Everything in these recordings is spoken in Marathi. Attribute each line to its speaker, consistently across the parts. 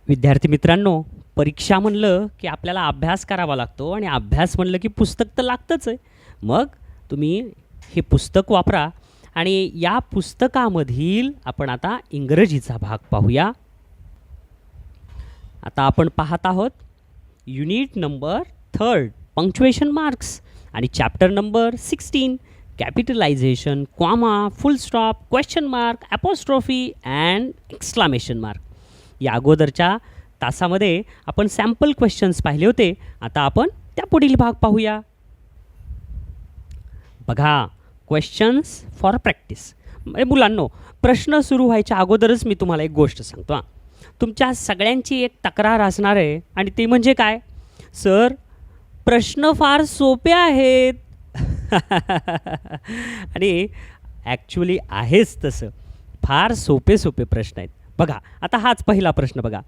Speaker 1: विद्यार्थी मित्रांनो, परीक्षा म्हणलं की आपल्याला अभ्यास करावा लागतो आणि अभ्यास म्हणलं की पुस्तक तर लागतंच आहे. मग तुम्ही हे पुस्तक वापरा आणि या पुस्तकामधील आपण आता इंग्रजीचा भाग पाहूया. आता आपण पाहत आहोत युनिट नंबर 3 पंक्च्युएशन मार्क्स आणि chapter number 16 capitalisation, comma, full stop, question mark, apostrophe and exclamation mark. या अगोदरच्या तासामध्ये आपण सॅम्पल क्वेश्चन्स पाहिले होते. आता आपण त्या पुढील भाग पाहूया. बघा, क्वेश्चन्स फॉर प्रॅक्टिस. मुलांनो, प्रश्न सुरू व्हायच्या अगोदरच मी तुम्हाला एक गोष्ट सांगतो. तुमच्या सगळ्यांची एक तक्रार असणार आहे आणि ते म्हणजे काय? सर, प्रश्न फार सोपे आहेत. आणि ॲक्च्युली आहेच तसं, फार सोपे सोपे प्रश्न आहेत. बघा, आता हाच पहिला प्रश्न बघा.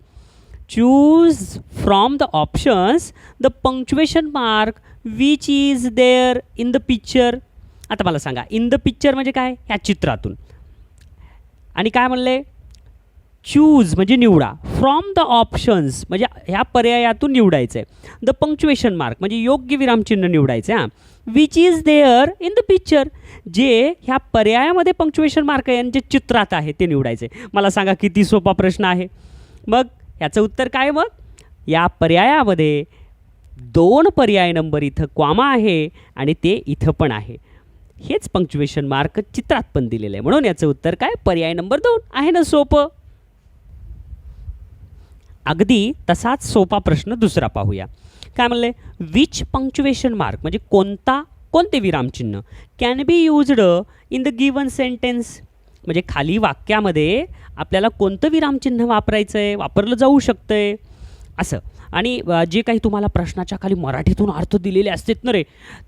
Speaker 1: Choose from the options the punctuation mark which is there in the picture. आता मला सांगा, इन द पिक्चर म्हणजे काय? ह्या चित्रातून. आणि काय म्हणले? चूज म्हणजे निवडा, फ्रॉम द ऑप्शन्स म्हणजे ह्या पर्यायातून निवडायचं आहे. द पंक्च्युएशन मार्क म्हणजे योग्य विरामचिन्ह निवडायचं आहे. Which is there in the picture, जे ह्या पर्यायामध्ये पंक्च्युएशन मार्क आहे आणि जे चित्रात आहे ते निवडायचं आहे. मला सांगा, किती सोपा प्रश्न आहे. मग ह्याचं उत्तर काय? मग या पर्यायामध्ये 2 पर्याय नंबर इथं कॉमा आहे आणि ते इथं पण आहे. हेच पंक्च्युएशन मार्क चित्रात पण दिलेलं आहे. म्हणून याचं उत्तर काय? पर्याय नंबर 2 आहे ना. सोपं. अगदी तसाच सोपा प्रश्न दुसरा पाहूया. काय म्हणले? विच पंक्च्युएशन मार्क म्हणजे कोणते विरामचिन्ह can be used in the given sentence म्हणजे खाली वाक्यामध्ये आपल्याला कोणतं विरामचिन्ह वापरायचं आहे, वापरलं जाऊ शकतं आहे असं. आणि जे काही तुम्हाला प्रश्नाच्या खाली मराठीतून अर्थ दिलेले असतात ना रे,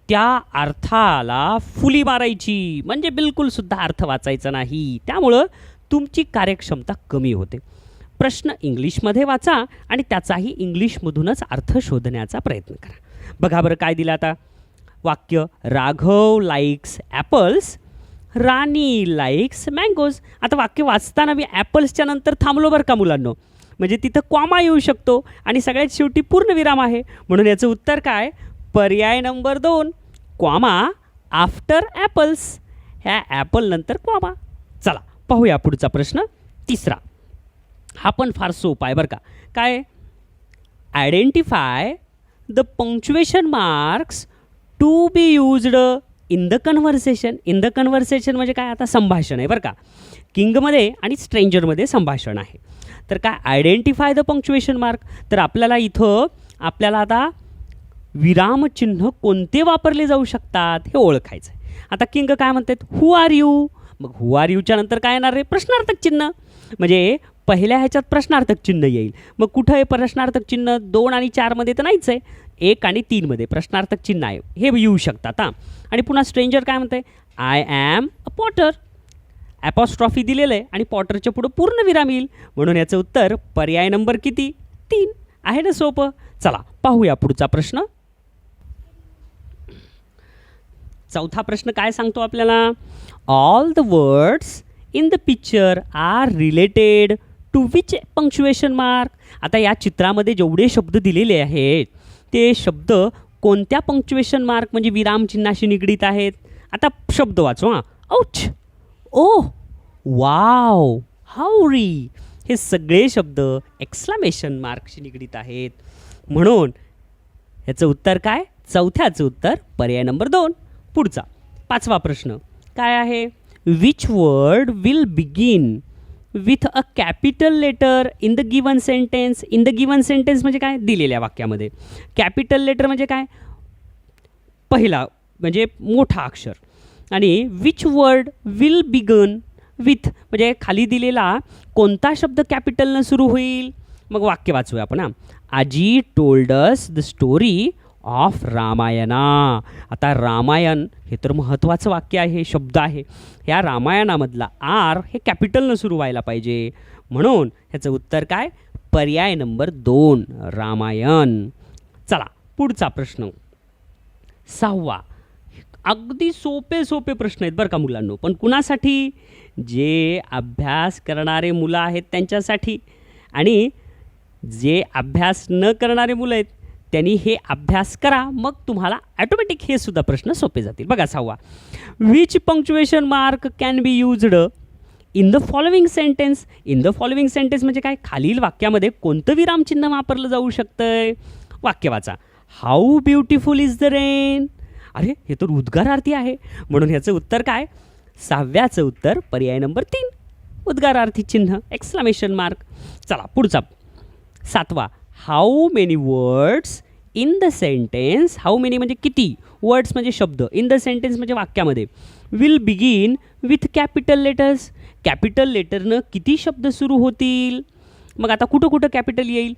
Speaker 1: त्या अर्थाला फुली मारायची म्हणजे बिलकुलसुद्धा अर्थ वाचायचा नाही. त्यामुळं तुमची कार्यक्षमता कमी होते. प्रश्न इंग्लिशमध्ये वाचा आणि त्याचाही इंग्लिशमधूनच अर्थ शोधण्याचा प्रयत्न करा. बघा बरं काय दिलं आता वाक्य. राघव लाईक्स ॲपल्स, राणी लाईक्स मँगोज. आता वाक्य वाचताना मी ॲपल्सच्या नंतर थांबलो बरं का मुलांनो, म्हणजे तिथं कॉमा येऊ शकतो आणि सगळ्यात शेवटी पूर्णविराम आहे. म्हणून याचं उत्तर काय? पर्याय नंबर 2 कॉमा आफ्टर ॲपल्स. ह्या ॲपल नंतर कॉमा. चला पाहूया पुढचा प्रश्न तिसरा. हा पण फार सोपा आहे बरं का. काय? Identify the punctuation marks to be used in the conversation. In the conversation म्हणजे काय? आता संभाषण आहे बरं का. किंगमध्ये आणि स्ट्रेंजरमध्ये संभाषण आहे. तर काय? Identify the punctuation mark. तर आपल्याला आता विरामचिन्ह कोणते वापरले जाऊ शकतात हे ओळखायचं आहे. आता किंग काय म्हणतात? Who are you. मग हू आर यूच्या नंतर काय येणार रे? प्रश्नार्थक चिन्ह. म्हणजे पहिल्या ह्याच्यात प्रश्नार्थक चिन्ह येईल. मग कुठं आहे प्रश्नार्थक चिन्ह? 2 आणि 4 मध्ये तर नाहीच आहे. 1 आणि 3 मध्ये प्रश्नार्थक चिन्ह आहे, हे येऊ शकतात. आणि पुन्हा स्ट्रेंजर काय म्हणते? I am a Potter. Apostrophe दिलेलं आहे आणि पॉटरच्या पुढं पूर्ण विराम येईल. म्हणून याचं उत्तर पर्याय नंबर किती? 3 आहे ना. सोपं. चला पाहूया पुढचा प्रश्न. चौथा प्रश्न काय सांगतो आपल्याला? All the words in the picture are related to which punctuation mark. आता या चित्रामध्ये जेवढे शब्द दिलेले आहेत ते शब्द कोणत्या पंक्च्युएशन मार्क म्हणजे विरामचिन्हाशी निगडीत आहेत. आता शब्द वाचू. औच, ओ, वाव, हाऊरी. हे सगळे शब्द एक्सक्लामेशन मार्कशी निगडीत आहेत. म्हणून ह्याचं उत्तर काय? चौथ्याचं उत्तर पर्याय नंबर 2. पुढचा 5वा प्रश्न काय आहे? Which word will begin with a capital letter in the given sentence. In the given sentence म्हणजे काय? दिलेल्या वाक्यामध्ये. कॅपिटल लेटर म्हणजे काय? पहिला म्हणजे मोठा अक्षर. आणि which word will begin with म्हणजे खाली दिलेला कोणता शब्द कॅपिटलनं सुरू होईल. मग वाक्य वाचूया आपण. आजी told us the story of Ramayana. आता रामायण हे तर महत्त्वाचं वाक्य आहे, शब्द आहे. ह्या रामायणामधला आर हे कॅपिटलनं सुरू व्हायला पाहिजे. म्हणून ह्याचं उत्तर काय? पर्याय नंबर 2 रामायण. चला पुढचा प्रश्न 6वा. अगदी सोपे प्रश्न आहेत बरं का मुलांनो, पण कुणासाठी? जे अभ्यास करणारे मुलं आहेत त्यांच्यासाठी. आणि जे अभ्यास न करणारे मुलं आहेत त्यांनी हे अभ्यास करा, मग तुम्हाला ॲटोमॅटिक हे सुद्धा प्रश्न सोपे जातील. बघा 6वा, which punctuation mark can be used in the following sentence. In the following sentence म्हणजे काय, खालील वाक्यामध्ये कोणतं विरामचिन्ह वापरलं जाऊ शकतंय. वाक्य वाचा. How beautiful is the rain. अरे हे तर उद्गारार्थी आहे, म्हणून ह्याचं उत्तर काय, 6व्याचं उत्तर पर्याय नंबर 3 उद्गारार्थी चिन्ह एक्सक्लेमेशन मार्क. चला पुढचा 7वा, how many words in the sentence. How many म्हणजे किती, वर्ड्स म्हणजे शब्द, इन द सेंटेन्स म्हणजे वाक्यामध्ये, will begin with capital letters. Capital लेटरनं किती शब्द सुरू होतील. मग आता कुठं कुठं कॅपिटल येईल,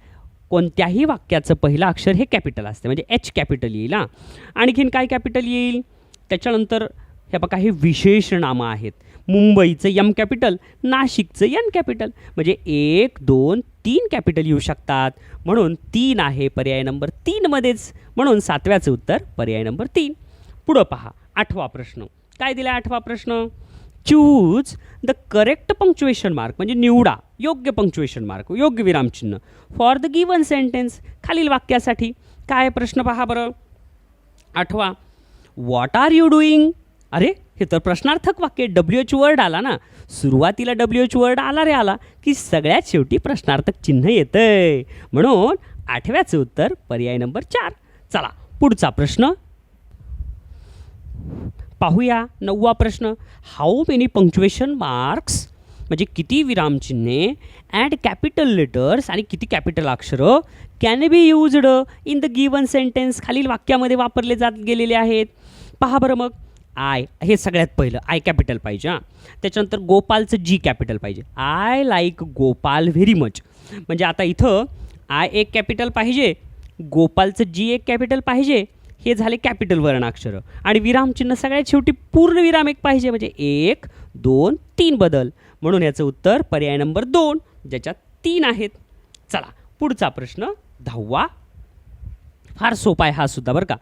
Speaker 1: कोणत्याही वाक्याचं पहिलं अक्षर हे कॅपिटल असते, म्हणजे एच कॅपिटल येईल. हां, आणखीन काय कॅपिटल येईल, त्याच्यानंतर हे बघा हे विशेष नामं आहेत. मुंबईचं एम कॅपिटल, नाशिकचं एन कॅपिटल, म्हणजे 1 2 3 कॅपिटल येऊ शकतात, म्हणून 3 आहे पर्याय नंबर 3 मध्येच, म्हणून 7व्याचं उत्तर पर्याय नंबर 3. पुढं पहा 8वा प्रश्न. काय दिला 8वा प्रश्न, choose the correct punctuation mark म्हणजे निवडा योग्य पंक्च्युएशन मार्क, योग्य विरामचिन्ह फॉर द गिवन सेंटेन्स. खालील वाक्यासाठी काय प्रश्न पहा बरं. 8वा, व्हॉट आर यू डुईंग. अरे हे तर प्रश्नार्थक वाक्य, WH वर्ड आला ना, सुरुवातीला WH वर्ड आला रे आला की सगळ्यात शेवटी प्रश्नार्थक चिन्ह येतंय, म्हणून 8व्याचं उत्तर पर्याय नंबर 4. चला पुढचा प्रश्न पाहूया. 9वा प्रश्न, हाऊ मेनी पंक्च्युएशन मार्क्स म्हणजे किती विरामचिन्हे ॲड कॅपिटल लेटर्स आणि किती कॅपिटल अक्षरं can be used in the given sentence खालील वाक्यामध्ये वापरले जात गेलेले आहेत. पहा बरं मग, आय हे सगळ्यात पहिलं आय कॅपिटल पाहिजे. हां, त्याच्यानंतर गोपालचं जी कॅपिटल पाहिजे. I like Gopal very much, म्हणजे आता इथं आय एक कॅपिटल पाहिजे, गोपालचं जी एक कॅपिटल पाहिजे, हे झाले कॅपिटल वर्णाक्षरं, आणि विरामचिन्ह सगळ्यात शेवटी पूर्ण विराम एक पाहिजे, म्हणजे 1 2 3 बदल, म्हणून याचं उत्तर पर्याय नंबर 2 ज्याच्यात 3 आहेत. चला पुढचा प्रश्न 10वा, फार सोपा आहे हा सुद्धा बरं का.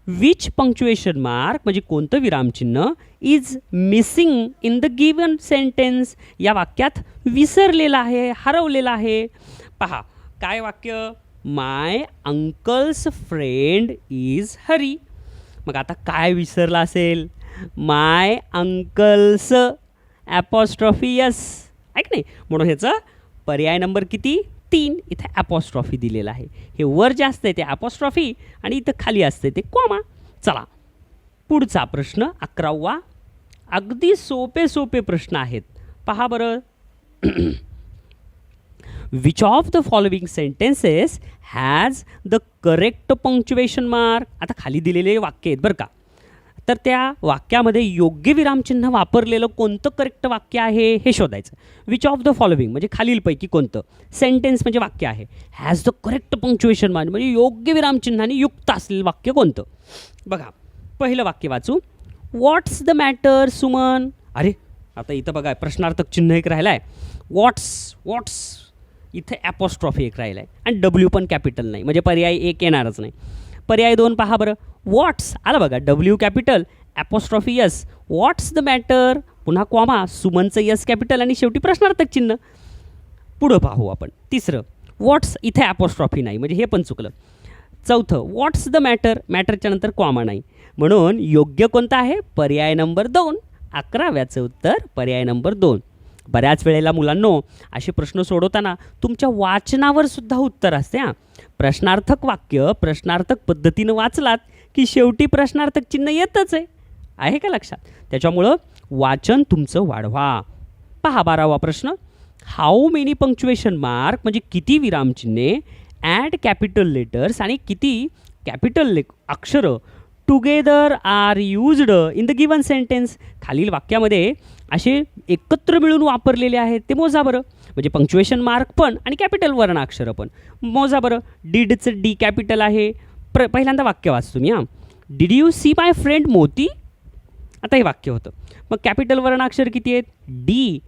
Speaker 1: विच पंक्च्युएशन मार्क म्हणजे कोणतं विरामचिन्ह is missing in the given sentence या वाक्यात विसरलेलं आहे, हरवलेलं आहे. पहा काय वाक्य, my uncle's friend is Hari. मग आता काय विसरला असेल, माय अंकल्स ॲपॉस्ट्रॉफी यस आहे की नाही, म्हणून ह्याचं पर्याय नंबर किती 3 इथे ॲपॉस्ट्रॉफी दिलेला आहे. हे वर जास्त आहे ते ॲपॉस्ट्रॉफी आणि इथं खाली असते ते कॉमा. चला पुढचा प्रश्न 11वा, अगदी सोपे सोपे प्रश्न आहेत. पहा बरं, which of the following sentences has the correct punctuation mark. आता खाली दिलेले वाक्य आहेत बरं का, तर त्या वाक्यामध्ये योग्य विरामचिन्ह वापरलेलं कोणतं करेक्ट वाक्य आहे हे शोधायचं. विच ऑफ द फॉलोइंग म्हणजे खालीलपैकी कोणतं, सेंटेन्स म्हणजे वाक्य आहे, has the correct punctuation mark म्हणजे योग्य विरामचिन्हाने युक्त असलेलं वाक्य कोणतं. बघा पहिलं वाक्य वाचू, व्हॉट्स द मॅटर सुमन. अरे आता इथं बघा प्रश्नार्थक चिन्ह एक राहिलं आहे, व्हॉट्स इथे ॲपॉस्ट्रॉफी एक राहिलं आहे, आणि W पण कॅपिटल नाही, म्हणजे पर्याय 1 येणारच नाही. पर्याय 2 पहा बरं, व्हॉट्स आलं बघा, W capital apostrophe yes, what's the matter, पुन्हा कॉमा, सुमनचं यस कॅपिटल आणि शेवटी प्रश्नार्थक चिन्ह. पुढं पाहू आपण तिसरं, व्हॉट्स इथे ॲपॉस्ट्रॉफी नाही, म्हणजे हे पण चुकलं. चौथं, व्हॉट्स द मॅटर, मॅटरच्या नंतर कॉमा नाही, म्हणून योग्य कोणता आहे पर्याय नंबर 2. 11व्याचं उत्तर पर्याय नंबर 2. बऱ्याच वेळेला मुलांनो असे प्रश्न सोडवताना तुमच्या वाचनावर सुद्धा उत्तर असते. हां, प्रश्नार्थक वाक्य प्रश्नार्थक पद्धतीनं वाचलात की शेवटी प्रश्नार्थक चिन्ह येतच आहे का लक्षात. त्याच्यामुळं वाचन तुमचं वाढवा. पहा 12वा प्रश्न, हाऊ मेनी पंक्च्युएशन मार्क म्हणजे किती विरामचिन्हे ॲड कॅपिटल लेटर्स आणि किती कॅपिटल अक्षरं together are used in the given sentence खालील वाक्यामध्ये असे एकत्र मिळून वापरलेले आहेत ते मोजा बरं. म्हणजे पंक्च्युएशन मार्क पण आणि कॅपिटल वर्णाक्षरं पण मोजा बरं. डीडचं डी कॅपिटल आहे, पहिल्यांदा वाक्य वाचतो मी. हां, did you see my friend मोती. आता हे वाक्य होतं, मग कॅपिटल वर्णाक्षर किती आहेत, डी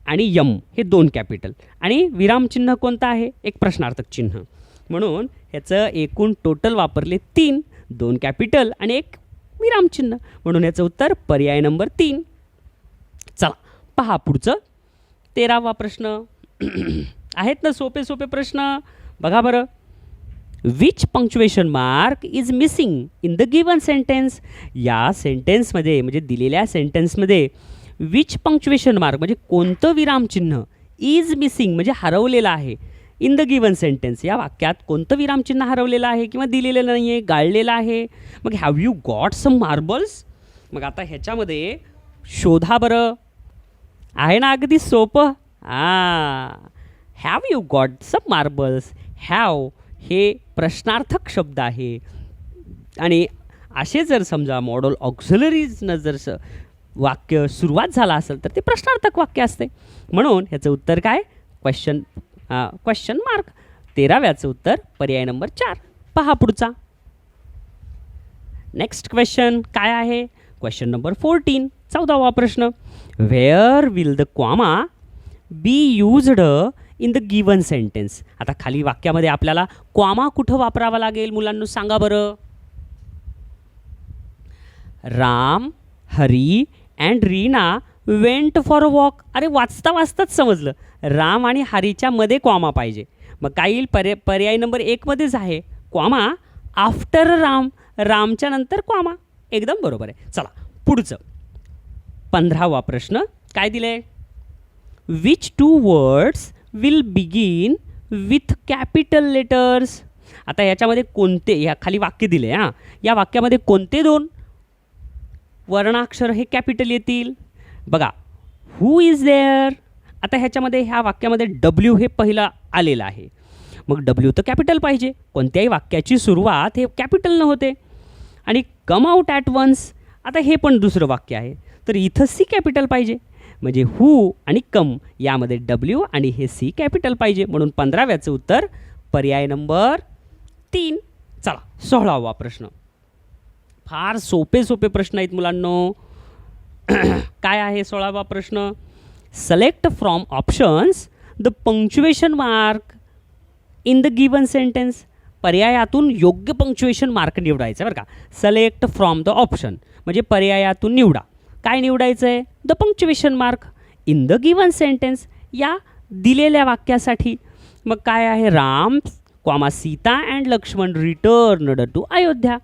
Speaker 1: आणि यम हे 2 कॅपिटल, आणि विरामचिन्ह कोणतं आहे, एक प्रश्नार्थक चिन्ह, म्हणून ह्याचं एकूण टोटल वापरले 3, 2 कॅपिटल आणि 1 विरामचिन्ह, म्हणून याचं उत्तर पर्याय नंबर 3. चला पहा पुढचं 13वा प्रश्न. आहेत ना सोपे सोपे प्रश्न. बघा बरं, which punctuation mark is missing in the given sentence. या सेंटेन्समध्ये म्हणजे दिलेल्या सेंटेन्समध्ये विच पंक्च्युएशन मार्क म्हणजे कोणतं विरामचिन्ह इज मिसिंग म्हणजे हरवलेलं आहे इन द गिवन सेंटेन्स. या वाक्यात कोणतं विरामचिन्ह हरवलेलं आहे किंवा दिलेलं नाही आहे, गाळलेलं आहे. मग have you got some marbles. मग आता ह्याच्यामध्ये शोधा बरं. आहे ना अगदी सोपं. Have you got some marbles. Have हे प्रश्नार्थक शब्द आहे आणि असे जर समजा मॉडल ऑक्झिलरीजनं जर वाक्य सुरुवात झाला असेल तर ते प्रश्नार्थक वाक्य असते. म्हणून ह्याचं उत्तर काय? Question mark. 13व्याचं उत्तर पर्याय नंबर 4. पहा पुढचा नेक्स्ट क्वेश्चन काय आहे. क्वेश्चन नंबर 14, 14वा प्रश्न. Where will the comma be used in the given sentence. आता खाली वाक्यामध्ये आपल्याला कॉमा कुठं वापरावा लागेल मुलांना सांगा बरं. Ram, Hari and Reena went for a walk. अरे वाचता वाचताच समजलं, राम आणि हरीच्या मध्ये कॉमा पाहिजे. मग काय येईल? पर्याय नंबर 1 मध्येच आहे कॉमा आफ्टर राम. रामच्या नंतर कॉमा. एकदम बरोबर आहे. चला पुढचं 15वा प्रश्न काय दिले. Which 2 words will begin with capital letters. आता याच्यामध्ये कोणते, या खाली वाक्य दिले या वाक्यामध्ये कोणते 2 वर्णाक्षर हे कॅपिटल येतील. बघा, हू इज देअर. आता ह्याच्यामध्ये ह्या वाक्यामध्ये डब्ल्यू हे पहिला आलेलं आहे. मग डब्ल्यू तर कॅपिटल पाहिजे. कोणत्याही वाक्याची सुरुवात हे कॅपिटलनं होते. आणि कम आउट ॲट वन्स. आता हे पण दुसरं वाक्य आहे तर इथं सी कॅपिटल पाहिजे. म्हणजे हू आणि कम यामध्ये डब्ल्यू आणि हे सी कॅपिटल पाहिजे. म्हणून 15व्याचं उत्तर पर्याय नंबर 3. चला 16वा प्रश्न. फार सोपे सोपे प्रश्न आहेत मुलांनो. काय आहे 16वा प्रश्न. Select from options the punctuation mark in the given sentence. पर्यायातून योग्य पंक्च्युएशन मार्क निवडायचं बरं का. सिलेक्ट फ्रॉम द ऑप्शन म्हणजे पर्यायातून निवडा. काय निवडायचं आहे? The punctuation mark in the given sentence या दिलेल्या वाक्यासाठी. मग काय आहे? Ram comma Sita and Lakshman returned to Ayodhya.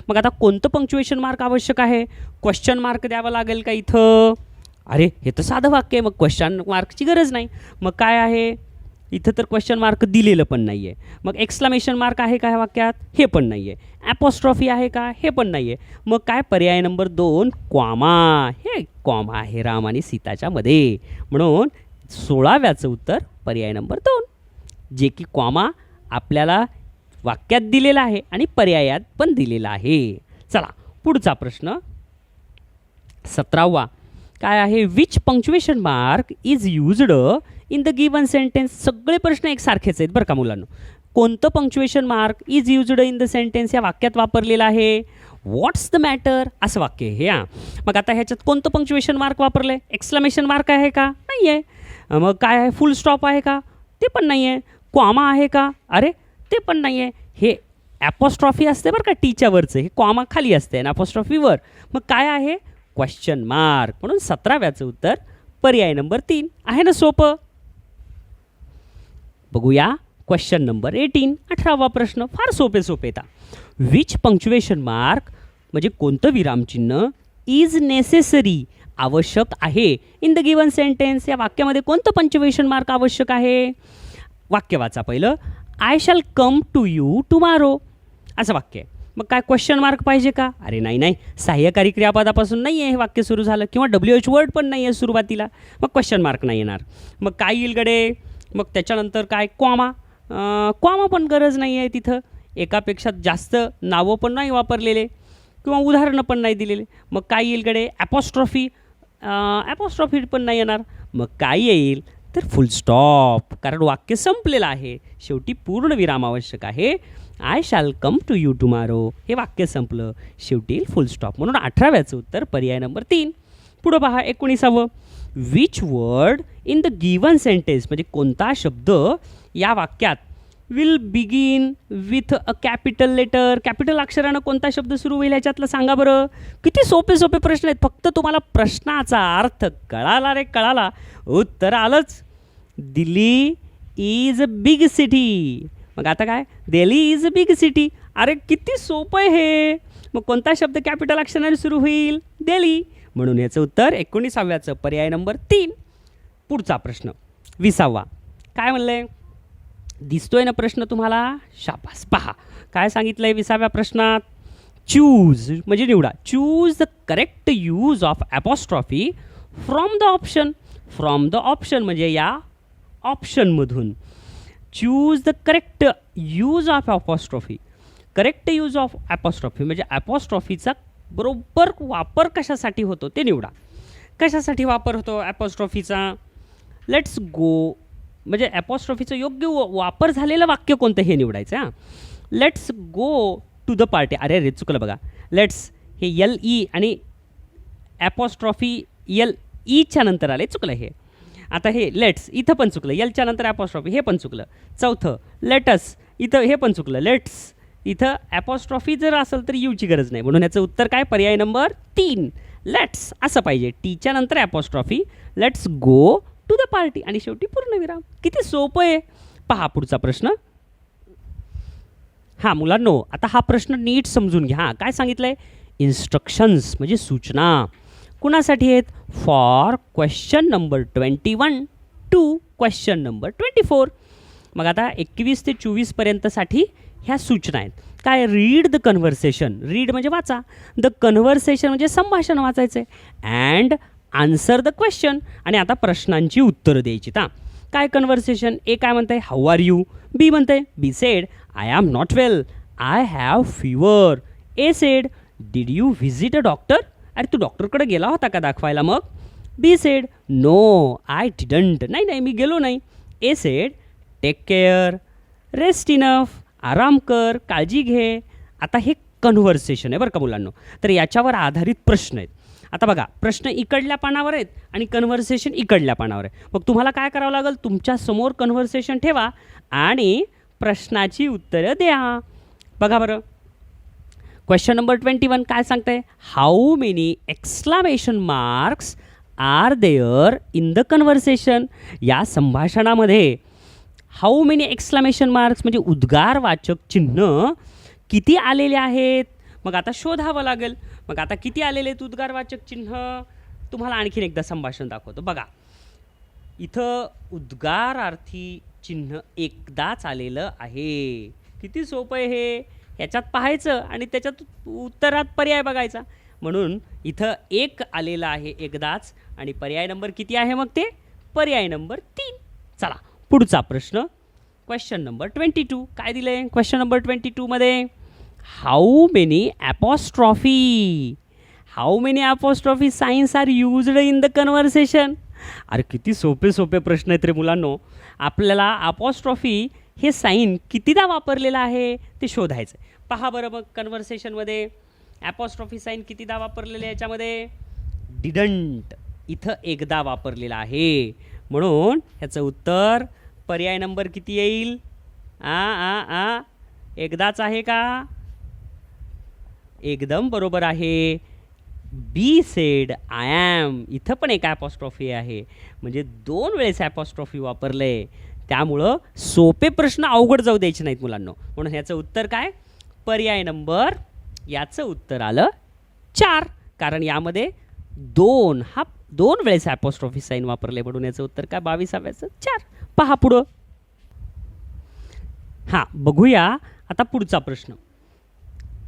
Speaker 1: मग आता कोणतं पंक्च्युएशन मार्क आवश्यक आहे? क्वेश्चन मार्क द्यावा लागेल का इथं? अरे हे तर साधं वाक्य आहे, मग क्वेश्चन मार्कची गरज नाही. मग काय आहे? इथं तर क्वेश्चन मार्क दिलेलं पण नाही आहे. मग एक्सक्लामेशन मार्क आहे का ह्या वाक्यात? हे पण नाही आहे. ॲपॉस्ट्रॉफी आहे का? हे पण नाही आहे. मग काय? पर्याय नंबर 2 कॉमा. हे कॉमा आहे राम आणि सीताच्या मध्ये. म्हणून 16व्याचं उत्तर पर्याय नंबर 2 जे की कॉमा आपल्याला वाक्यात दिलेला आहे आणि पर्यायात पण दिलेला आहे. चला पुढचा प्रश्न 17वा काय आहे. Which punctuation mark is used in the given sentence. सगळे प्रश्न एकसारखेच आहेत बरं का मुलांनो. कोणतं punctuation mark is used in the sentence या वाक्यात वापरलेलं आहे. व्हॉट्स द मॅटर असं वाक्य हे. मग आता ह्याच्यात कोणतं पंक्च्युएशन मार्क वापरलं आहे? एक्सक्लामेशन मार्क आहे का? नाही आहे. मग काय आहे? फुल स्टॉप आहे का? ते पण नाही आहे. कॉमा आहे का? अरे ते पण नाही आहे. हे ॲपॉस्ट्रॉफी असते बरं का टीच्यावरचं. हे कॉमा खाली असते आणि ॲपॉस्ट्रॉफीवर. मग काय आहे? Question mark. म्हणून 17व्याचं उत्तर पर्याय नंबर 3 आहे ना सोपं. बघूया क्वेश्चन नंबर 18, 18वा प्रश्न. फार सोपे सोपे येतात. विच पंक्च्युएशन मार्क म्हणजे कोणतं विरामचिन्ह इज नेसेसरी आवश्यक आहे इन द गिवन सेंटेन्स या वाक्यामध्ये कोणतं पंक्च्युएशन मार्क आवश्यक आहे? वाक्य वाचा पहिलं. I shall come to you tomorrow असं वाक्य आहे. मग काय क्वेश्चन मार्क पाहिजे का? अरे नाही नाही, सहाय्यकारी क्रियापदापासून नाही आहे हे वाक्य सुरू झालं किंवा WH वर्ड पण नाही आहे सुरुवातीला. मग क्वेश्चन मार्क नाही येणार. मग काय येईल गडे? मग त्याच्यानंतर काय? कॉमा. कॉमा पण गरज नाही आहे तिथं. एकापेक्षा जास्त नावं पण नाही वापरलेले किंवा उदाहरणं पण नाही दिलेले. मग काय येईल गडे? ॲपॉस्ट्रॉफी. ॲपॉस्ट्रॉफी पण नाही येणार. मग काय येईल? तर फुल स्टॉप. कारण वाक्य संपलेलं आहे. शेवटी पूर्ण विराम आवश्यक आहे. I shall come to you tomorrow हे वाक्य संपलं. शेवटी येईल फुल स्टॉप. म्हणून 18व्याचं उत्तर पर्याय नंबर 3. पुढं पहा 19व. Which word in the given sentence म्हणजे कोणता शब्द या वाक्यात will begin with a capital letter. Capital अक्षरानं कोणता शब्द सुरू होईल ह्याच्यातलं सांगा बरं. किती सोपे सोपे प्रश्न आहेत. फक्त तुम्हाला प्रश्नाचा अर्थ कळाला रे कळाला, उत्तर आलंच. Delhi is a big city. मग आता काय, Delhi is a big city. अरे किती सोपं आहे हे. मग कोणता शब्द कॅपिटल अक्षराने सुरू होईल, दिल्ली. म्हणून याचं उत्तर 19व्याचं पर्याय नंबर 3. पुढचा प्रश्न 20वा. काय म्हणलंय, दिसतोय ना प्रश्न तुम्हाला, शाबास. पहा काय सांगितलंय 20व्या प्रश्नात, चूज म्हणजे निवडा. Choose the correct use of apostrophe from the option. From the option म्हणजे या ऑप्शनमधून. Choose the correct use of apostrophe. Correct use of apostrophe म्हणजे ॲपॉस्ट्रॉफीचा बरोबर वापर कशासाठी होतो ते निवडा. कशासाठी वापर होतो ॲपॉस्ट्रॉफीचा, लेट्स गो म्हणजे ॲपॉस्ट्रॉफीचं योग्य वापर झालेलं वाक्य कोणतं हे निवडायचं. हां, let's go to the party. अरे रे चुकलं बघा, लेट्स हे एल ई आणि ॲपॉस्ट्रॉफी एल ईच्या नंतर आले, चुकलं हे. आता हे लेट्स इथं पण चुकलं, एलच्या नंतर ॲपॉस्ट्रॉफी हे पण चुकलं. चौथं लेटस, इथं हे पण चुकलं, लेट्स इथं ॲपॉस्ट्रॉफी जर असेल तर यूची गरज नाही. म्हणून याचं उत्तर काय, पर्याय नंबर 3 लेट्स असं पाहिजे. टीच्या नंतर apostrophe, let's go to the party आणि शेवटी पूर्णविराम. किती सोपं आहे. पहा पुढचा प्रश्न. हां मुलांनो, आता हा प्रश्न नीट समजून घ्या. हां काय सांगितलं आहे, इन्स्ट्रक्शन्स म्हणजे सूचना कुणासाठी आहेत, for question number 21 to question number 24. मग आता 21 ते 24पर्यंतसाठी ह्या सूचना आहेत. काय, रीड द कन्व्हर्सेशन. रीड म्हणजे वाचा, द कन्व्हर्सेशन म्हणजे संभाषण वाचायचं आहे. अँड आन्सर द क्वेश्चन आणि आता प्रश्नांची उत्तरं द्यायची. ता काय कन्व्हर्सेशन, ए काय म्हणते, हाऊ आर यू. बी म्हणते, B said I am not well, I have fever. A said did you visit a doctor. अरे तू डॉक्टरकडे गेला होता का दाखवायला. मग B said no I didn't. नाही नाही मी गेलो नाही. A said take care, rest enough, आराम कर, काळजी घे. आता हे कन्व्हर्सेशन आहे बरं का मुलांनो. तर याच्यावर आधारित प्रश्न आहेत. आता बघा, प्रश्न इकडल्या पानावर आहेत आणि कन्व्हर्सेशन इकडल्या पानावर आहे. मग तुम्हाला काय करावं लागेल, तुमच्या समोर कन्व्हर्सेशन ठेवा आणि प्रश्नाची उत्तरं द्या. बघा बरं, क्वेश्चन नंबर 21 काय सांगतंय, how many exclamation marks are there in the conversation. या संभाषणामध्ये हाऊ मेनी एक्सक्लामेशन मार्क्स म्हणजे उद्गारवाचक चिन्ह किती आलेले आहेत. मग आता शोधावं लागेल. मग आता किती आलेले आहेत उद्गारवाचक चिन्ह, तुम्हाला आणखीन एकदा संभाषण दाखवतो. बघा इथं उद्गारार्थी चिन्ह एकदाच आलेलं आहे. किती सोपं आहे हे. ह्याच्यात पाहायचं आणि त्याच्यात उत्तरात पर्याय बघायचा. म्हणून इथं एक आलेलं आहे एकदाच आणि पर्याय नंबर किती आहे, मग ते पर्याय नंबर 3. चला पुढचा प्रश्न, क्वेश्चन नंबर 22. काय दिलं आहे क्वेश्चन नंबर 22मध्ये, how many apostrophe. How many apostrophe signs are used in the conversation. अरे किती सोपे सोपे प्रश्न आहेत रे मुलांनो. आपल्याला ॲपॉस्ट्रॉफी हे साईन कितीदा वापरलेलं आहे ते शोधायचं. पहा बरं मग कन्व्हर्सेशनमध्ये ॲपॉस्ट्रॉफी साईन कितीदा वापरलेलं आहे. याच्यामध्ये डिडंट इथं एकदा वापरलेला आहे. म्हणून ह्याचं उत्तर पर्याय नंबर किती येईल, एकदाच आहे का. एकदम बरोबर आहे. बी सेड आय ॲम, इथं पण एक ॲपॉस्ट्रॉफी आहे म्हणजे 2 वेळेस ॲपॉस्ट्रॉफी वापरले. त्यामुळं सोपे प्रश्न अवघड जाऊ द्यायचे नाहीत मुलांनो. म्हणून ह्याचं उत्तर काय, पर्याय नंबर, याचं उत्तर आलं 4. कारण यामध्ये 2 वेळेस ॲपॉस्ट्रॉफी साईन वापरले. म्हणून याचं उत्तर काय, 22व्याचं 4. पहा पुढं. हां बघूया आता पुढचा प्रश्न,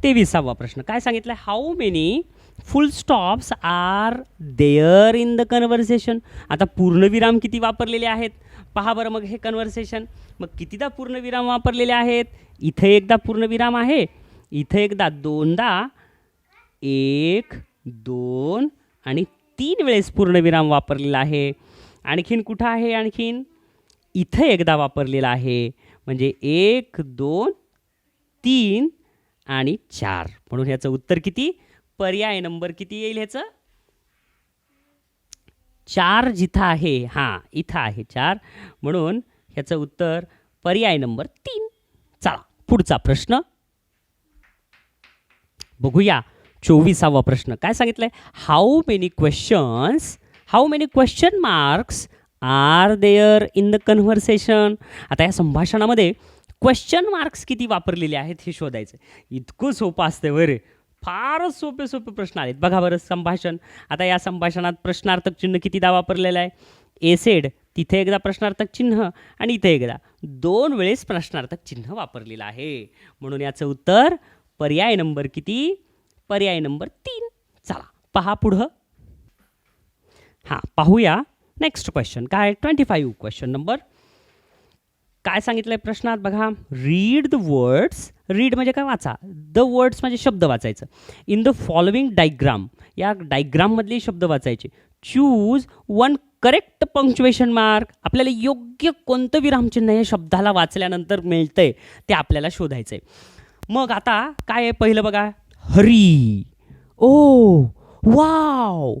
Speaker 1: 23वा प्रश्न. काय सांगितलं, how many full stops are there in the conversation. आता पूर्णविराम किती वापरलेले आहेत. पहा बरं मग हे कन्व्हर्सेशन, मग कितीदा पूर्णविराम वापरलेले आहेत. इथे एकदा पूर्णविराम आहे, इथे एकदा, 2दा, 1, 2 आणि 3 वेळेस पूर्णविराम वापरलेला आहे. आणखीन कुठं आहे, आणखीन इथे एकदा वापरलेला आहे. म्हणजे 1, 2, 3 आणि 4. म्हणून ह्याचं उत्तर किती, पर्याय नंबर किती येईल ह्याचं, 4 जिथं आहे. हां इथं आहे 4. म्हणून ह्याचं उत्तर पर्याय नंबर 3. चला पुढचा प्रश्न बघूया. 24वा प्रश्न काय सांगितलंय, how many question marks are there in the conversation. आता या संभाषणामध्ये क्वेश्चन मार्क्स किती वापरलेले आहेत हे शोधायचं. इतकं सोपं असतं बरे, फारच सोपे सोपे प्रश्न आहेत. बघा बरं संभाषण. आता या संभाषणात प्रश्नार्थक चिन्ह कितीदा वापरलेलं आहे. ए सेड, तिथे एकदा प्रश्नार्थक चिन्ह आणि इथे एकदा, 2 वेळेस प्रश्नार्थक चिन्ह वापरलेलं आहे. म्हणून याचं उत्तर पर्याय नंबर किती? पर्याय नंबर 3. चला पहा पुढं. हां, पाहूया नेक्स्ट क्वेश्चन. काय 25 क्वेश्चन नंबर. काय सांगितलंय प्रश्नात बघा. Read the words. रीड म्हणजे काय? वाचा. द वर्ड्स म्हणजे शब्द वाचायचं. इन द फॉलोइंग डायग्राम, या डायग्राममधले शब्द वाचायचे. Choose one correct punctuation mark. आपल्याला योग्य कोणतं विरामचिन्ह या शब्दाला वाचल्यानंतर मिळतंय ते आपल्याला शोधायचं आहे. मग आता काय आहे पहिलं बघा. हरी, ओ, वाव,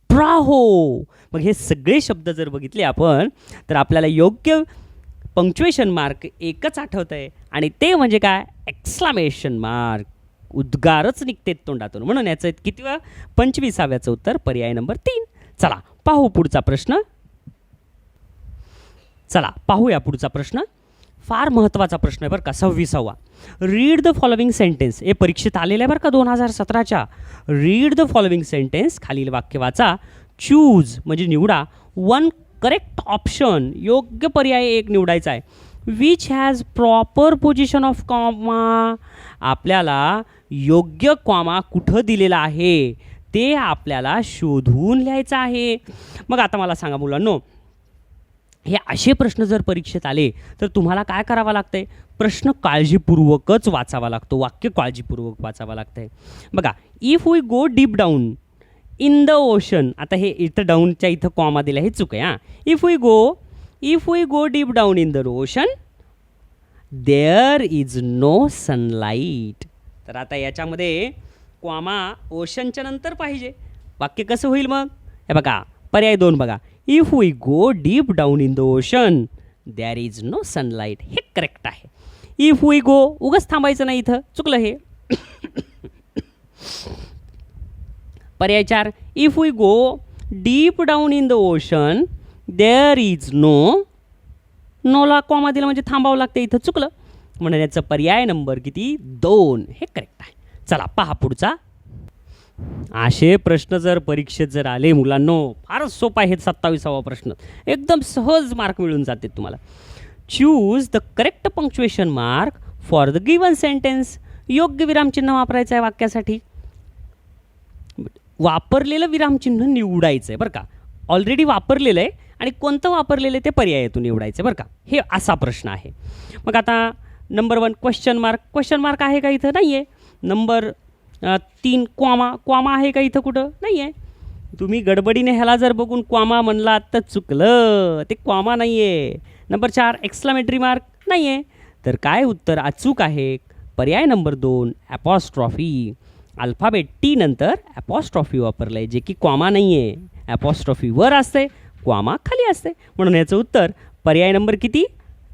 Speaker 1: ब्राहो. मग हे सगळे शब्द जर बघितले आपण तर आपल्याला योग्य पंक्च्युएशन मार्क एकच आठवत आहे आणि ते म्हणजे काय? Exclamation mark. उद्गारच निघते तोंडातून. म्हणून याचं कितीवा? 25व्याचं उत्तर पर्याय नंबर 3. चला पाहू पुढचा प्रश्न. चला पाहूया पुढचा प्रश्न. फार महत्त्वाचा प्रश्न आहे बरं का. 26वा. Read the following sentence. हे परीक्षेत आलेलं आहे बरं का 2017च्या. Read the following sentence. खालील वाक्य वाचा. चूज म्हणजे निवडा. वन करेक्ट ऑप्शन, योग्य पर्याय एक निवडायचा आहे. Which has proper position of comma. आपल्याला योग्य कॉमा कुठं दिलेला आहे ते आपल्याला शोधून लिहायचं आहे. मग आता मला सांगा मुलांनो, हे असे प्रश्न जर परीक्षेत आले तर तुम्हाला काय करावं लागतंय? प्रश्न काळजीपूर्वकच वाचावा लागतो. वाक्य काळजीपूर्वक वाचावं लागतंय. बघा, if we go deep down in the ocean. आता हे इथं डाऊनच्या इथं कॉमा दिला, हे चूक आहे. हां, if we go deep down in the ocean there is no sunlight. तर आता याच्यामध्ये कॉमा ओशनच्या नंतर पाहिजे. वाक्य कसं होईल मग? हे बघा पर्याय 2 बघा. If we go deep down in the ocean there is no sunlight. हे करेक्ट आहे. इफ वी गो, उगाच थांबायचं नाही इथं, चुकलं हे. पर्याय 4. If we go deep down in the ocean there is नोला कॉमा दिला म्हणजे थांबावं लागतं इथं, चुकलं. म्हणून याचं पर्याय नंबर किती? 2 हे करेक्ट आहे. चला पहा पुढचा. असे प्रश्न जर परीक्षेत जर आले मुलांनो, फारच सोपा आहे. 27वा प्रश्न एकदम सहज मार्क मिळून जाते तुम्हाला. Choose the correct punctuation mark for the given sentence. योग्य विरामचिन्ह वापरायचं आहे वाक्यासाठी. वापरलेलं विरामचिन्ह निवडायचं आहे बरं का. ऑलरेडी वापरलेलं आहे आणि कोणतं वापरलेलं आहे ते पर्यायातून निवडायचं बरं का. हे असा प्रश्न आहे. मग आता number 1 question mark. Question mark आहे का इथं? नाही आहे. नंबर 3 क्वामा आहे का इथं? कुठं नाही आहे. तुम्ही गडबडीने ह्याला जर बघून क्वामा म्हणलात तर चुकलं, ते क्वामा नाही आहे. नंबर 4 एक्सक्लामेटरी मार्क नाही आहे. तर काय उत्तर अचूक आहे? पर्याय नंबर 2 ॲपॉस्ट्रॉफी. अल्फाबेट टी नंतर ॲपॉस्ट्रॉफी वापरलं आहे, जे की क्वामा नाही आहे. ॲपॉस्ट्रॉफी वर असते, क्वामा खाली असते. म्हणून याचं उत्तर पर्याय नंबर किती?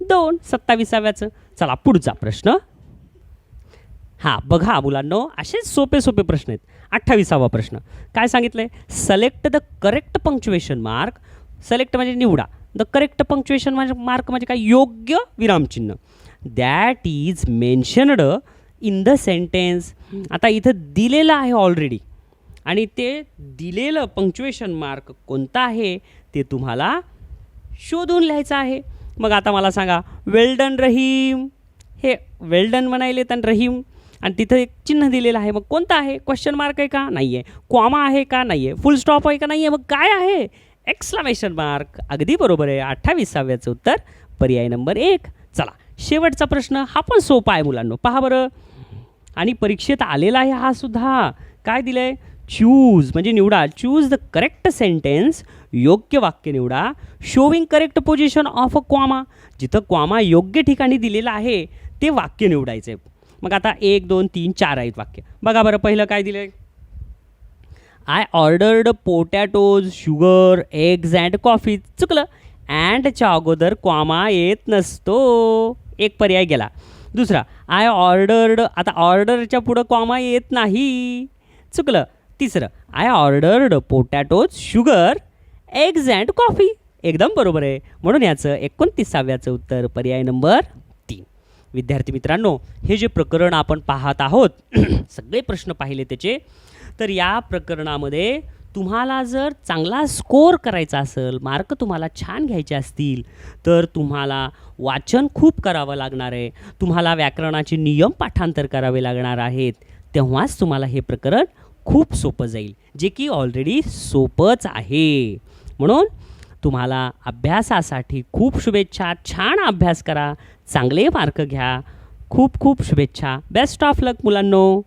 Speaker 1: 2 27व्याचं. चला पुढचा प्रश्न. हां बघा मुलांनो, असेच सोपे सोपे प्रश्न आहेत. 28वा प्रश्न काय सांगितलं आहे? Select the correct punctuation mark. Select म्हणजे निवडा. द करेक्ट पंक्च्युएशन मार्क म्हणजे काय? योग्य विरामचिन्ह. That is mentioned in the sentence. आता इथं दिलेलं आहे ऑलरेडी आणि ते दिलेलं पंक्च्युएशन मार्क कोणतं आहे ते तुम्हाला शोधून लिहायचं आहे. मग आता मला सांगा, वेल डन रहीम. हे वेल डन म्हणायले तर रहीम आणि तिथं एक चिन्ह दिलेलं आहे. मग कोणतं आहे? क्वेश्चन मार्क आहे का? नाही आहे. क्वामा आहे का? नाही आहे. फुल स्टॉप आहे का? नाही आहे. मग काय आहे? Exclamation mark. अगदी बरोबर आहे. 28व्याचं उत्तर पर्याय नंबर 1. चला शेवटचा प्रश्न. हा पण सोपा आहे मुलांनो, पहा बरं. आणि परीक्षेत आलेला आहे हा सुद्धा. काय दिलं आहे? चूज म्हणजे निवडा. Choose the correct sentence. योग्य वाक्य निवडा. Showing correct position of a comma. जिथं क्वामा योग्य ठिकाणी दिलेलं आहे ते वाक्य निवडायचं आहे. मग आता 1 2 3 4 आहेत वाक्य. बघा बरं पहिलं काय दिलं आहे? I ordered potatoes, sugar, eggs and coffee. चुकलं. अँडच्या अगोदर क्वामा येत नसतो. एक पर्याय गेला. दुसरा आय ऑर्डर्ड. आता ऑर्डरच्या पुढं क्वामा येत नाही. चुकलं. तिसरं I ordered potatoes, sugar, eggs and coffee. एकदम बरोबर आहे. म्हणून याचं 29व्याचं उत्तर पर्याय नंबर 3. विद्यार्थी मित्रांनो, हे जे प्रकरण आपण पाहत आहोत सगळे प्रश्न पाहिले त्याचे, तर या प्रकरणामध्ये तुम्हाला जर चांगला स्कोर करायचा असेल, मार्क तुम्हाला छान घ्यायचे असतील, तर तुम्हाला वाचन खूप करावं लागणार आहे. तुम्हाला व्याकरणाचे नियम पाठांतर करावे लागणार आहेत. तेव्हाच तुम्हाला हे प्रकरण खूप सोपं जाईल, जे की ऑलरेडी सोपंच आहे. म्हणून तुम्हाला अभ्यासासाठी खूप शुभेच्छा. छान अभ्यास करा, चांगले मार्क घ्या. खूप खूप शुभेच्छा. बेस्ट ऑफ लक मुलांनो.